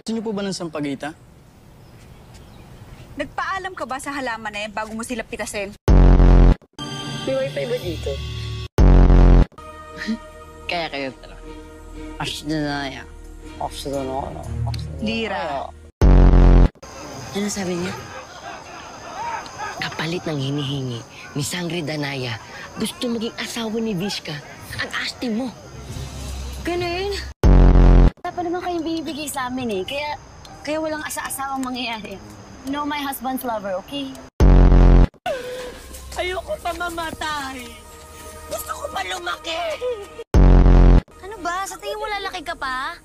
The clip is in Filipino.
Gusto niyo po ba ng sampagita? Nagpaalam ka ba sa halaman na yan bago mo sila pitasin? May wifi ba dito? Kaya kayo talaga. Ashdana. Lira. Ano sabi niya? Kapalit ng hinihingi ni Sangre Danaya, gusto maging asawa ni Vishka. Ang asti mo. Ganun. Wala pa naman kayong bibigay sa amin eh. Kaya walang asa-asawang mangyayari. No, my husband's lover, okay? Ayoko pa mamatay. Gusto ko pa lumaki. Ano ba? Sa tingin mo lalaki ka pa?